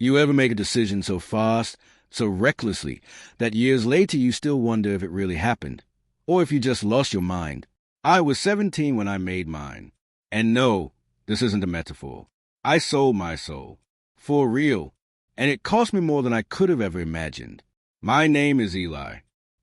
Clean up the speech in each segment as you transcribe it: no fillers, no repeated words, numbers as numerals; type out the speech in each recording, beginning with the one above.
You ever make a decision so fast, so recklessly, that years later you still wonder if it really happened, or if you just lost your mind? I was 17 when I made mine. And no, this isn't a metaphor. I sold my soul. For real. And it cost me more than I could have ever imagined. My name is Eli.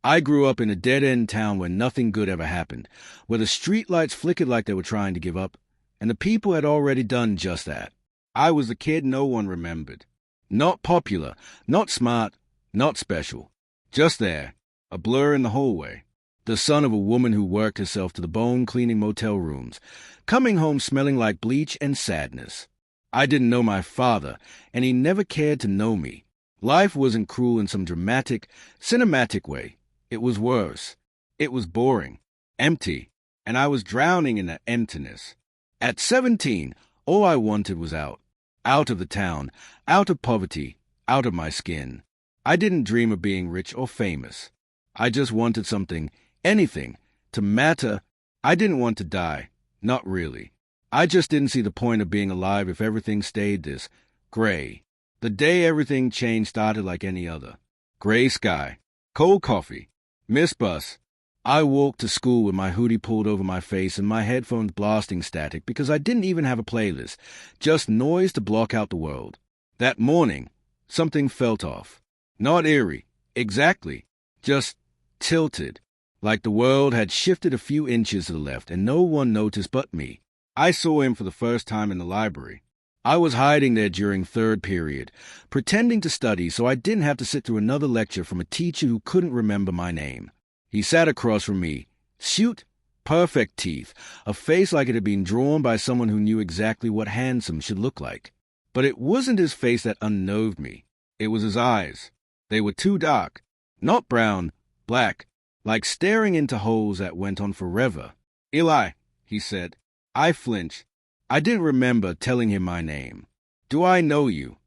I grew up in a dead-end town where nothing good ever happened, where the streetlights flickered like they were trying to give up, and the people had already done just that. I was the kid no one remembered. Not popular, not smart, not special. Just there, a blur in the hallway. The son of a woman who worked herself to the bone cleaning motel rooms, coming home smelling like bleach and sadness. I didn't know my father, and he never cared to know me. Life wasn't cruel in some dramatic, cinematic way. It was worse. It was boring, empty, and I was drowning in that emptiness. At 17, all I wanted was out. Out of the town, out of poverty, out of my skin. I didn't dream of being rich or famous. I just wanted something, anything, to matter. I didn't want to die. Not really. I just didn't see the point of being alive if everything stayed this gray. The day everything changed started like any other. Gray sky, cold coffee, missed bus. I walked to school with my hoodie pulled over my face and my headphones blasting static because I didn't even have a playlist, just noise to block out the world. That morning, something felt off. Not eerie, exactly, just tilted, like the world had shifted a few inches to the left and no one noticed but me. I saw him for the first time in the library. I was hiding there during third period, pretending to study so I didn't have to sit through another lecture from a teacher who couldn't remember my name. He sat across from me, shoot, perfect teeth, a face like it had been drawn by someone who knew exactly what handsome should look like. But it wasn't his face that unnerved me. It was his eyes. They were too dark, not brown, black, like staring into holes that went on forever. "Eli," he said. I flinched. I didn't remember telling him my name. "Do I know you?"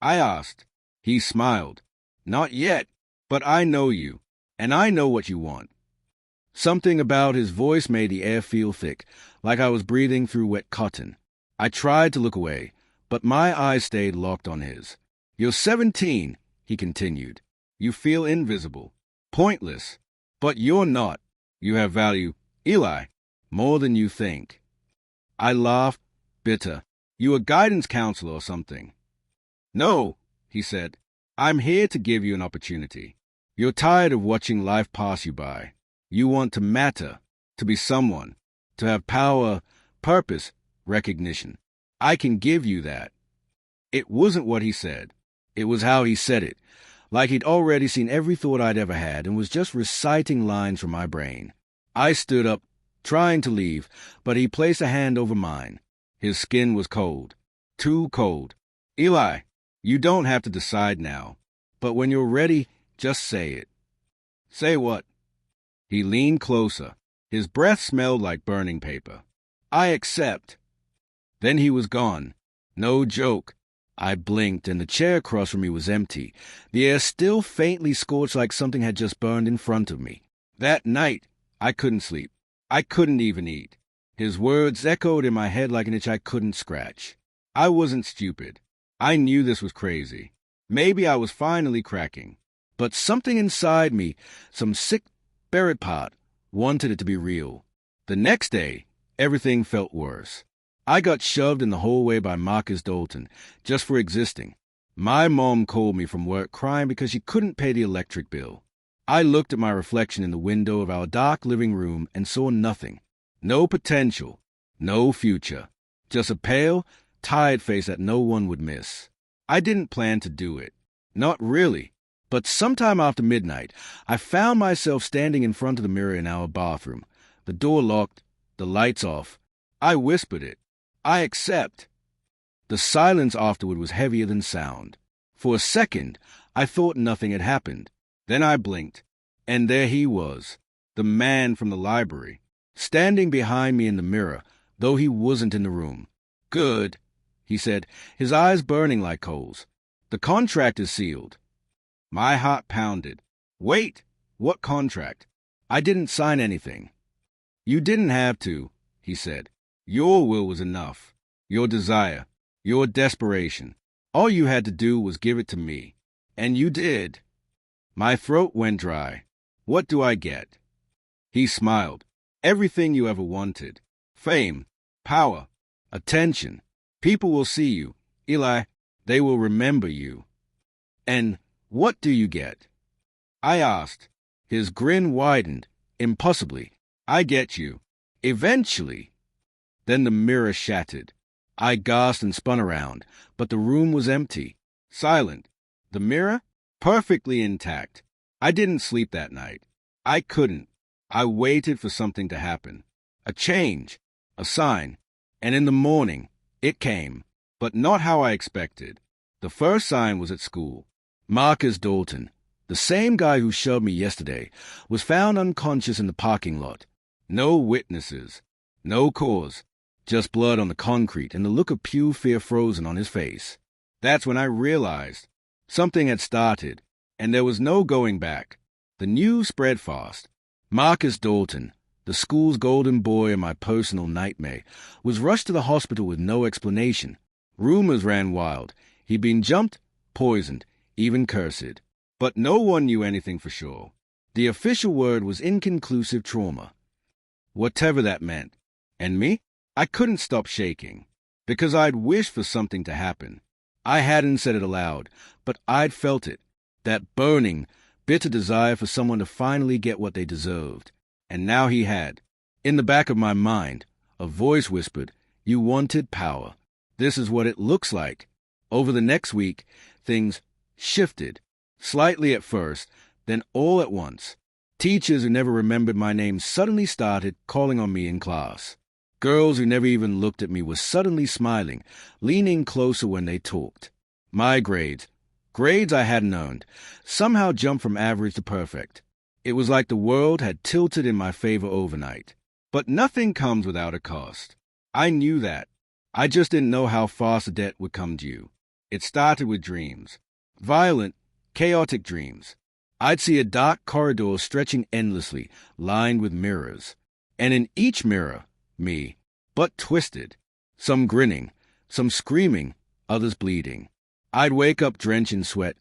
I asked. He smiled. "Not yet, but I know you, and I know what you want." Something about his voice made the air feel thick, like I was breathing through wet cotton. I tried to look away, but my eyes stayed locked on his. "You're 17, he continued. "You feel invisible, pointless, but you're not. You have value, Eli, more than you think." I laughed, bitter. "You a guidance counselor or something?" "No," he said. "I'm here to give you an opportunity. You're tired of watching life pass you by. You want to matter, to be someone, to have power, purpose, recognition. I can give you that." It wasn't what he said. It was how he said it, like he'd already seen every thought I'd ever had and was just reciting lines from my brain. I stood up, trying to leave, but he placed a hand over mine. His skin was cold. Too cold. "Eli, you don't have to decide now, but when you're ready, just say it." "Say what?" He leaned closer. His breath smelled like burning paper. "I accept." Then he was gone. No joke. I blinked, and the chair across from me was empty, the air still faintly scorched like something had just burned in front of me. That night, I couldn't sleep. I couldn't even eat. His words echoed in my head like an itch I couldn't scratch. I wasn't stupid. I knew this was crazy. Maybe I was finally cracking. But something inside me, some sick, buried part, wanted it to be real. The next day, everything felt worse. I got shoved in the hallway by Marcus Dalton, just for existing. My mom called me from work crying because she couldn't pay the electric bill. I looked at my reflection in the window of our dark living room and saw nothing. No potential, no future. Just a pale, tired face that no one would miss. I didn't plan to do it. Not really. But sometime after midnight, I found myself standing in front of the mirror in our bathroom, the door locked, the lights off. I whispered it. "I accept." The silence afterward was heavier than sound. For a second, I thought nothing had happened. Then I blinked, and there he was, the man from the library, standing behind me in the mirror, though he wasn't in the room. "Good," he said, his eyes burning like coals. "The contract is sealed." My heart pounded. "Wait! What contract? I didn't sign anything." "You didn't have to," he said. "Your will was enough. Your desire. Your desperation. All you had to do was give it to me. And you did. My throat went dry. What do I get? He smiled. Everything you ever wanted. Fame, power, attention. People will see you. Eli, they will remember you. And what do you get? I asked. His grin widened. Impossibly. I get you. Eventually. Then the mirror shattered. I gasped and spun around, but the room was empty. Silent. The mirror? Perfectly intact. I didn't sleep that night. I couldn't. I waited for something to happen. A change. A sign. And in the morning, it came. But not how I expected. The first sign was at school. Marcus Dalton, the same guy who shoved me yesterday, was found unconscious in the parking lot. No witnesses. No cause. Just blood on the concrete and the look of pure fear frozen on his face. That's when I realized something had started, and there was no going back. The news spread fast. Marcus Dalton, the school's golden boy and my personal nightmare, was rushed to the hospital with no explanation. Rumors ran wild. He'd been jumped, poisoned, even cursed. But no one knew anything for sure. The official word was inconclusive trauma. Whatever that meant. And me? I couldn't stop shaking. Because I'd wished for something to happen. I hadn't said it aloud, but I'd felt it. That burning, bitter desire for someone to finally get what they deserved. And now he had. In the back of my mind, a voice whispered, "You wanted power. This is what it looks like." Over the next week, things shifted. Slightly at first, then all at once. Teachers who never remembered my name suddenly started calling on me in class. Girls who never even looked at me were suddenly smiling, leaning closer when they talked. My grades I hadn't earned, somehow jumped from average to perfect. It was like the world had tilted in my favor overnight. But nothing comes without a cost. I knew that. I just didn't know how fast the debt would come due. It started with dreams. Violent, chaotic dreams. I'd see a dark corridor stretching endlessly, lined with mirrors. And in each mirror, me, but twisted. Some grinning, some screaming, others bleeding. I'd wake up drenched in sweat,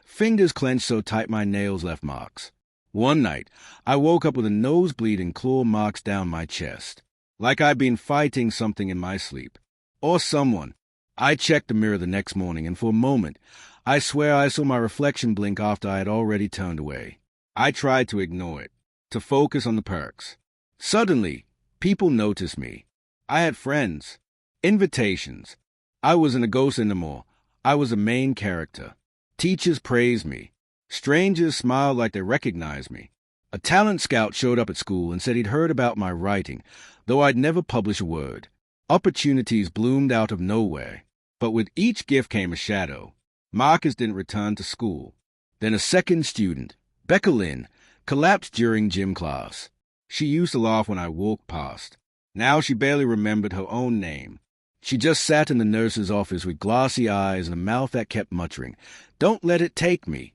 fingers clenched so tight my nails left marks. One night, I woke up with a nosebleed and claw marks down my chest, like I'd been fighting something in my sleep. Or someone. I checked the mirror the next morning, and for a moment, I swear I saw my reflection blink after I had already turned away. I tried to ignore it, to focus on the perks. Suddenly, people noticed me. I had friends, invitations. I wasn't a ghost anymore. I was a main character. Teachers praised me. Strangers smiled like they recognized me. A talent scout showed up at school and said he'd heard about my writing, though I'd never published a word. Opportunities bloomed out of nowhere. But with each gift came a shadow. Marcus didn't return to school. Then a second student, Becca Lynn, collapsed during gym class. She used to laugh when I walked past. Now she barely remembered her own name. She just sat in the nurse's office with glassy eyes and a mouth that kept muttering, "Don't let it take me."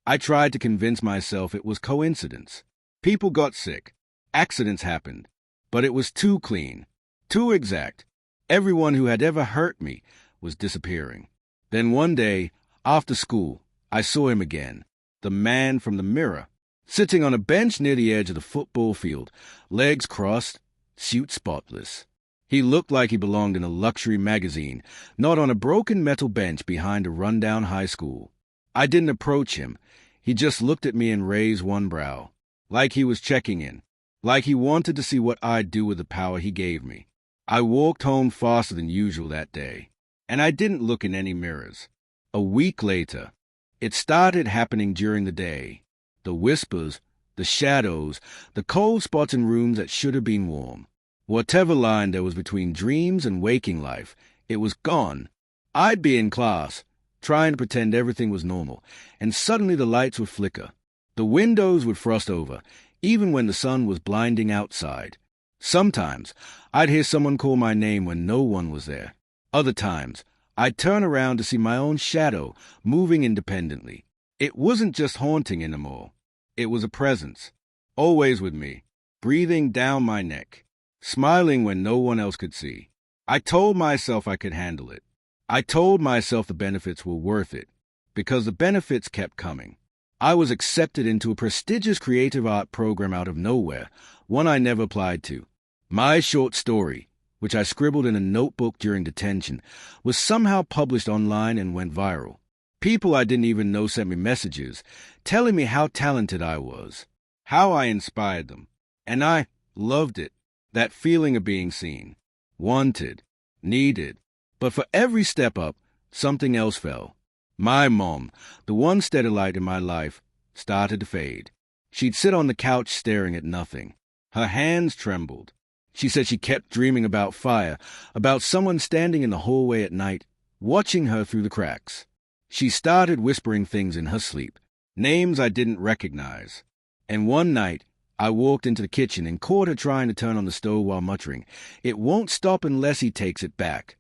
I tried to convince myself it was coincidence. People got sick. Accidents happened. But it was too clean, too exact. Everyone who had ever hurt me was disappearing. Then one day, after school, I saw him again. The man from the mirror, sitting on a bench near the edge of the football field, legs crossed, suit spotless. He looked like he belonged in a luxury magazine, not on a broken metal bench behind a rundown high school. I didn't approach him. He just looked at me and raised one brow, like he was checking in, like he wanted to see what I'd do with the power he gave me. I walked home faster than usual that day, and I didn't look in any mirrors. A week later, it started happening during the day. The whispers, the shadows, the cold spots in rooms that should have been warm. Whatever line there was between dreams and waking life, it was gone. I'd be in class, trying to pretend everything was normal, and suddenly the lights would flicker. The windows would frost over, even when the sun was blinding outside. Sometimes, I'd hear someone call my name when no one was there. Other times, I'd turn around to see my own shadow moving independently. It wasn't just haunting anymore. It was a presence, always with me, breathing down my neck, smiling when no one else could see. I told myself I could handle it. I told myself the benefits were worth it, because the benefits kept coming. I was accepted into a prestigious creative art program out of nowhere, one I never applied to. My short story, which I scribbled in a notebook during detention, was somehow published online and went viral. People I didn't even know sent me messages, telling me how talented I was, how I inspired them. And I loved it, that feeling of being seen, wanted, needed. But for every step up, something else fell. My mom, the one steady light in my life, started to fade. She'd sit on the couch staring at nothing. Her hands trembled. She said she kept dreaming about fire, about someone standing in the hallway at night, watching her through the cracks. She started whispering things in her sleep, names I didn't recognize. And one night, I walked into the kitchen and caught her trying to turn on the stove while muttering, "It won't stop unless he takes it back."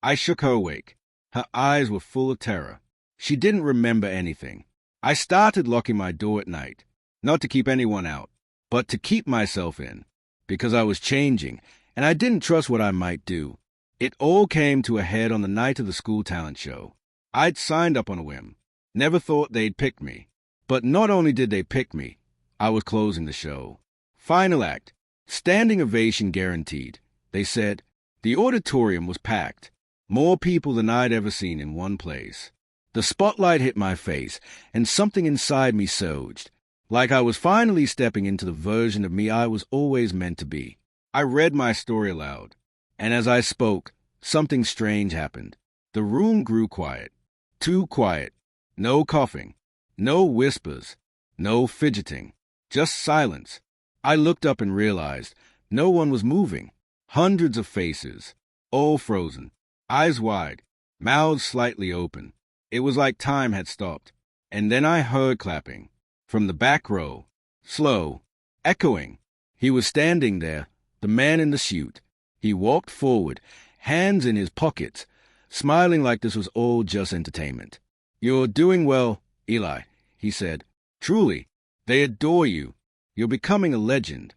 I shook her awake. Her eyes were full of terror. She didn't remember anything. I started locking my door at night, not to keep anyone out, but to keep myself in, because I was changing, and I didn't trust what I might do. It all came to a head on the night of the school talent show. I'd signed up on a whim. Never thought they'd pick me. But not only did they pick me, I was closing the show. Final act. Standing ovation guaranteed. They said. The auditorium was packed. More people than I'd ever seen in one place. The spotlight hit my face, and something inside me surged, like I was finally stepping into the version of me I was always meant to be. I read my story aloud, and as I spoke, something strange happened. The room grew quiet. Too quiet. No coughing. No whispers. No fidgeting. Just silence. I looked up and realized no one was moving. Hundreds of faces, all frozen. Eyes wide, mouths slightly open. It was like time had stopped. And then I heard clapping. From the back row. Slow. Echoing. He was standing there, the man in the suit. He walked forward, hands in his pockets, smiling like this was all just entertainment. "You're doing well, Eli," he said. "Truly. They adore you. You're becoming a legend."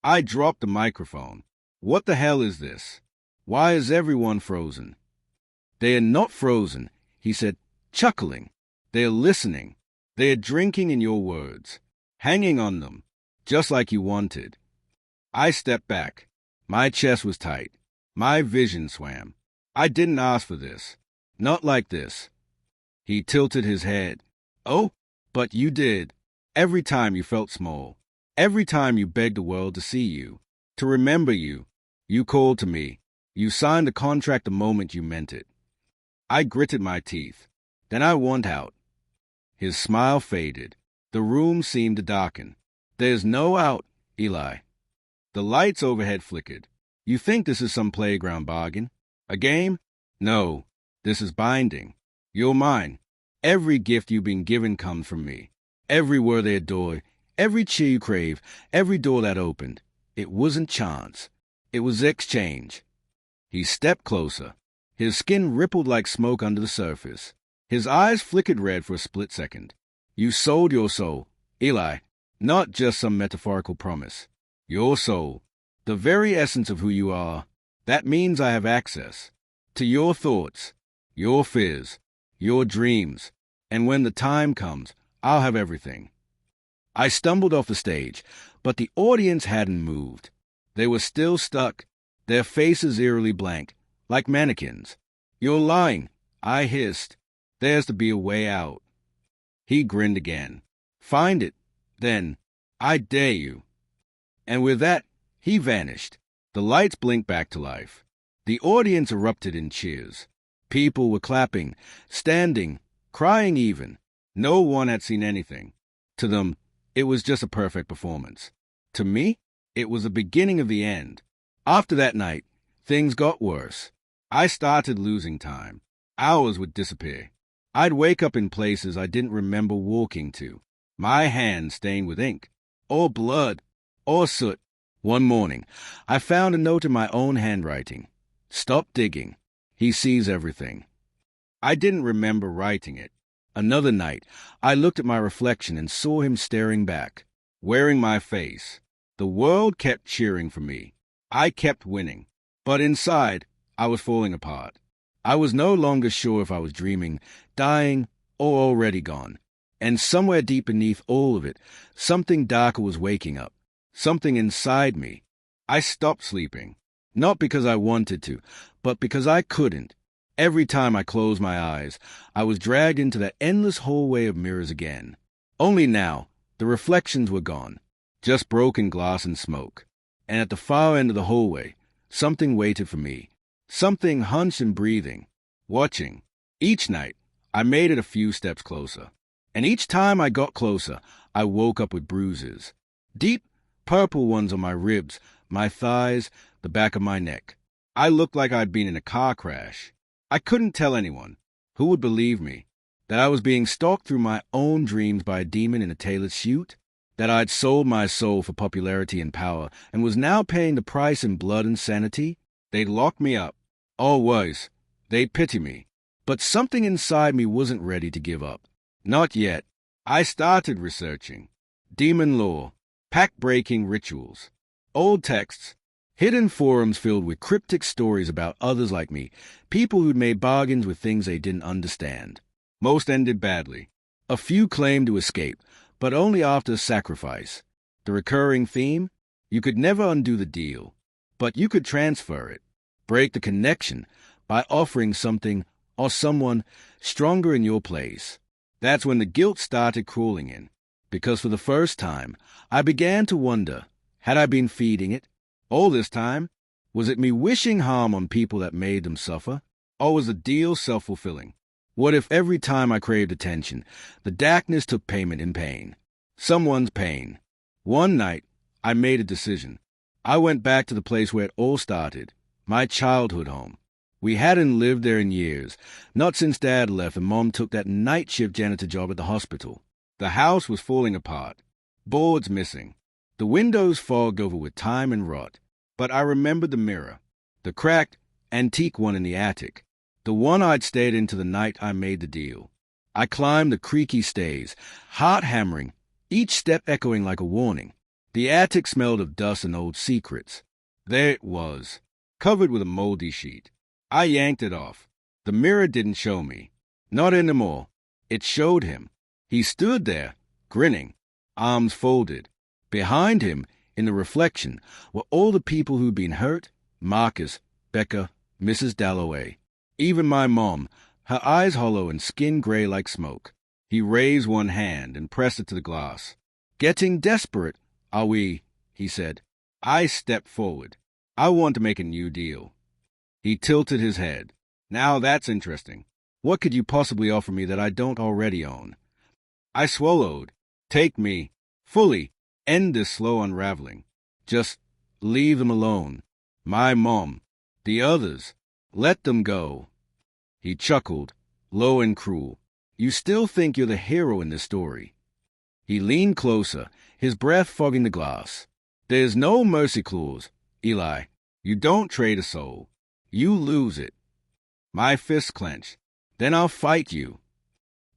I dropped the microphone. What the hell is this? Why is everyone frozen? "They are not frozen," he said, chuckling. "They are listening. They are drinking in your words, hanging on them, just like you wanted." I stepped back. My chest was tight. My vision swam. I didn't ask for this. Not like this. He tilted his head. "Oh, but you did. Every time you felt small. Every time you begged the world to see you, to remember you. You called to me. You signed the contract the moment you meant it." I gritted my teeth. Then I went out. His smile faded. The room seemed to darken. "There's no out, Eli." The lights overhead flickered. "You think this is some playground bargain? A game? No, this is binding. You're mine. Every gift you've been given comes from me. Every word they adore, every cheer you crave, every door that opened. It wasn't chance. It was exchange." He stepped closer. His skin rippled like smoke under the surface. His eyes flickered red for a split second. "You sold your soul, Eli, not just some metaphorical promise. Your soul, the very essence of who you are. That means I have access to your thoughts, your fears, your dreams, and when the time comes, I'll have everything." I stumbled off the stage, but the audience hadn't moved. They were still stuck, their faces eerily blank, like mannequins. "You're lying," I hissed. "There's to be a way out." He grinned again. "Find it, then. I dare you." And with that, he vanished. The lights blinked back to life. The audience erupted in cheers. People were clapping, standing, crying even. No one had seen anything. To them, it was just a perfect performance. To me, it was the beginning of the end. After that night, things got worse. I started losing time. Hours would disappear. I'd wake up in places I didn't remember walking to. My hands stained with ink, or blood, or soot. One morning, I found a note in my own handwriting. "Stop digging. He sees everything." I didn't remember writing it. Another night, I looked at my reflection and saw him staring back, wearing my face. The world kept cheering for me. I kept winning. But inside, I was falling apart. I was no longer sure if I was dreaming, dying, or already gone. And somewhere deep beneath all of it, something darker was waking up. Something inside me. I stopped sleeping. Not because I wanted to, but because I couldn't. Every time I closed my eyes, I was dragged into that endless hallway of mirrors again. Only now, the reflections were gone. Just broken glass and smoke. And at the far end of the hallway, something waited for me. Something hunched and breathing, watching. Each night, I made it a few steps closer. And each time I got closer, I woke up with bruises. Deep, purple ones on my ribs, my thighs, the back of my neck. I looked like I'd been in a car crash. I couldn't tell anyone. Who would believe me? That I was being stalked through my own dreams by a demon in a tailored suit? That I'd sold my soul for popularity and power and was now paying the price in blood and sanity? They'd lock me up. Or worse, they'd pity me. But something inside me wasn't ready to give up. Not yet. I started researching. Demon lore, pact-breaking rituals, old texts, hidden forums filled with cryptic stories about others like me, people who'd made bargains with things they didn't understand. Most ended badly. A few claimed to escape, but only after sacrifice. The recurring theme? You could never undo the deal, but you could transfer it, break the connection by offering something or someone stronger in your place. That's when the guilt started crawling in, because for the first time, I began to wonder, had I been feeding it? All this time, was it me wishing harm on people that made them suffer? Or was the deal self-fulfilling? What if every time I craved attention, the darkness took payment in pain? Someone's pain. One night, I made a decision. I went back to the place where it all started, my childhood home. We hadn't lived there in years, not since Dad left and Mom took that night shift janitor job at the hospital. The house was falling apart, boards missing, the windows fogged over with time and rot. But I remembered the mirror, the cracked, antique one in the attic, the one I'd stared into the night I made the deal. I climbed the creaky stays, heart hammering, each step echoing like a warning. The attic smelled of dust and old secrets. There it was, covered with a moldy sheet. I yanked it off. The mirror didn't show me. Not anymore. It showed him. He stood there, grinning, arms folded. Behind him, in the reflection, were all the people who'd been hurt: Marcus, Becca, Mrs. Dalloway. Even my mom, her eyes hollow and skin gray like smoke. He raised one hand and pressed it to the glass. "Getting desperate, are we?" he said. I stepped forward. "I want to make a new deal." He tilted his head. "Now that's interesting. What could you possibly offer me that I don't already own?" I swallowed. "Take me. Fully. End this slow unraveling. Just leave them alone. My mom. The others. Let them go." He chuckled, low and cruel. "You still think you're the hero in this story." He leaned closer, his breath fogging the glass. "There's no mercy clause, Eli. You don't trade a soul. You lose it." My fists clenched. "Then I'll fight you."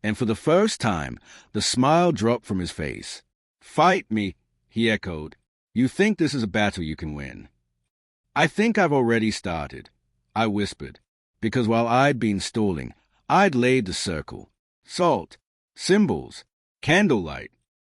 And for the first time, the smile dropped from his face. "Fight me," he echoed. "You think this is a battle you can win?" "I think I've already started," I whispered, because while I'd been stalling, I'd laid the circle. Salt, symbols, candlelight.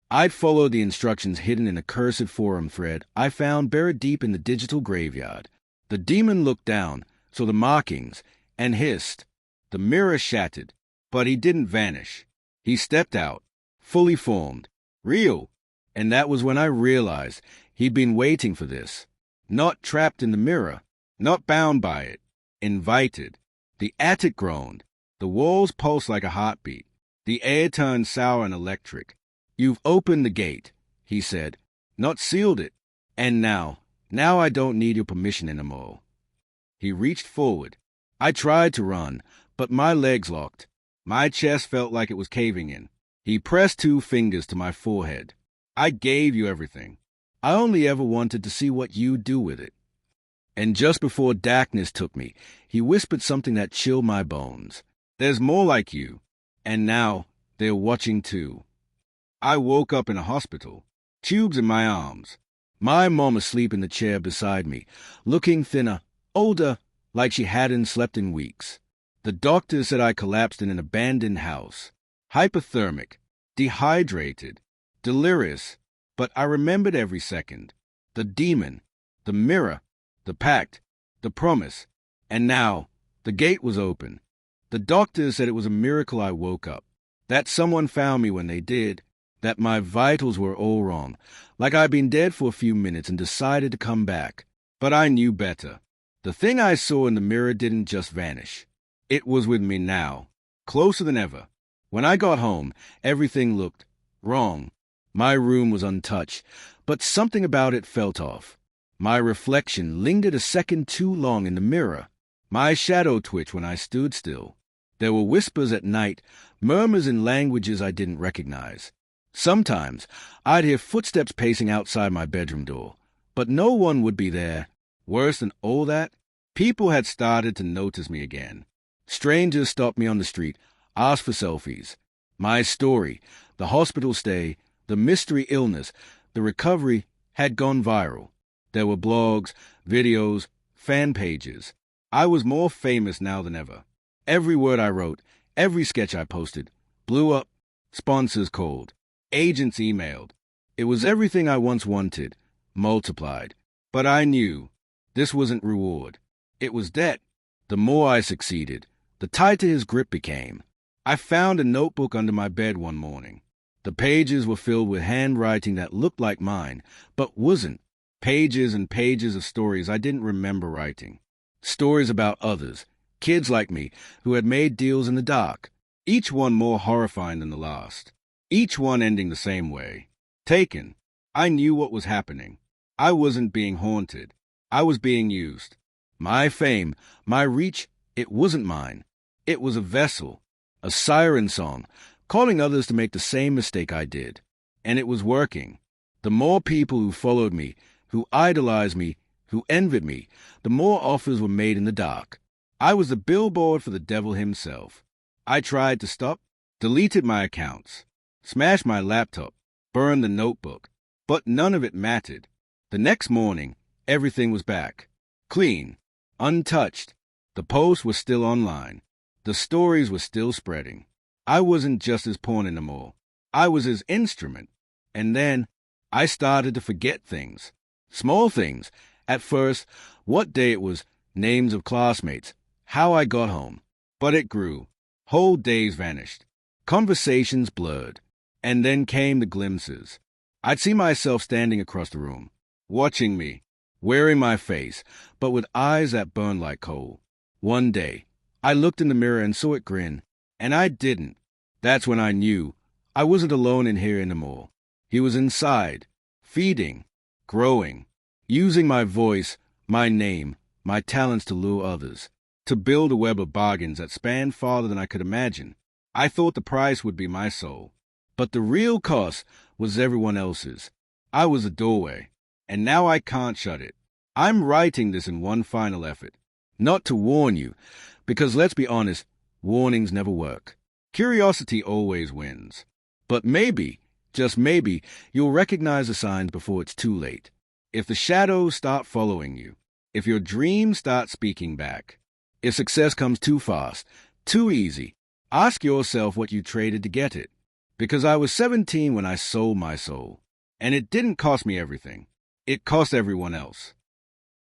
I'd followed the instructions hidden in a cursed forum thread I found buried deep in the digital graveyard. The demon looked down, saw the markings, and hissed. The mirror shattered, but he didn't vanish. He stepped out, fully formed, real, and that was when I realized he'd been waiting for this. Not trapped in the mirror, not bound by it, invited. The attic groaned. The walls pulsed like a heartbeat. The air turned sour and electric. "You've opened the gate," he said, "not sealed it. And now I don't need your permission anymore." He reached forward. I tried to run, but my legs locked. My chest felt like it was caving in. He pressed 2 fingers to my forehead. "I gave you everything. I only ever wanted to see what you'd do with it." And just before darkness took me, he whispered something that chilled my bones. "There's more like you. And now they're watching too." I woke up in a hospital, tubes in my arms. My mom asleep in the chair beside me, looking thinner, older, like she hadn't slept in weeks. The doctor said I collapsed in an abandoned house. Hypothermic, dehydrated, delirious, but I remembered every second. The demon, the mirror, the pact, the promise, and now the gate was open. The doctor said it was a miracle I woke up, that someone found me when they did, that my vitals were all wrong, like I'd been dead for a few minutes and decided to come back. But I knew better. The thing I saw in the mirror didn't just vanish. It was with me now, closer than ever. When I got home, everything looked wrong. My room was untouched, but something about it felt off. My reflection lingered a second too long in the mirror. My shadow twitched when I stood still. There were whispers at night, murmurs in languages I didn't recognize. Sometimes I'd hear footsteps pacing outside my bedroom door, but no one would be there. Worse than all that, people had started to notice me again. Strangers stopped me on the street, asked for selfies. My story, the hospital stay, the mystery illness, the recovery had gone viral. There were blogs, videos, fan pages. I was more famous now than ever. Every word I wrote, every sketch I posted, blew up. Sponsors called. Agents emailed. It was everything I once wanted, multiplied. But I knew this wasn't reward. It was debt. The more I succeeded, the tighter his grip became. I found a notebook under my bed one morning. The pages were filled with handwriting that looked like mine, but wasn't. Pages and pages of stories I didn't remember writing. Stories about others, kids like me, who had made deals in the dark, each one more horrifying than the last. Each one ending the same way. Taken. I knew what was happening. I wasn't being haunted. I was being used. My fame, my reach, it wasn't mine. It was a vessel, a siren song, calling others to make the same mistake I did. And it was working. The more people who followed me, who idolized me, who envied me, the more offers were made in the dark. I was the billboard for the devil himself. I tried to stop, deleted my accounts, smashed my laptop, burned the notebook, but none of it mattered. The next morning, everything was back. Clean, untouched. The posts were still online. The stories were still spreading. I wasn't just his pawn anymore. I was his instrument. And then I started to forget things. Small things. At first, what day it was, names of classmates, how I got home. But it grew. Whole days vanished. Conversations blurred. And then came the glimpses. I'd see myself standing across the room, watching me, wearing my face, but with eyes that burned like coal. One day, I looked in the mirror and saw it grin, and I didn't. That's when I knew I wasn't alone in here anymore. He was inside, feeding, growing, using my voice, my name, my talents to lure others, to build a web of bargains that spanned farther than I could imagine. I thought the price would be my soul, but the real cost was everyone else's. I was a doorway, and now I can't shut it. I'm writing this in one final effort, not to warn you, because let's be honest, warnings never work. Curiosity always wins. But maybe, just maybe, you'll recognize the signs before it's too late. If the shadows start following you, if your dreams start speaking back, if success comes too fast, too easy, ask yourself what you traded to get it. Because I was 17 when I sold my soul, and it didn't cost me everything. It cost everyone else.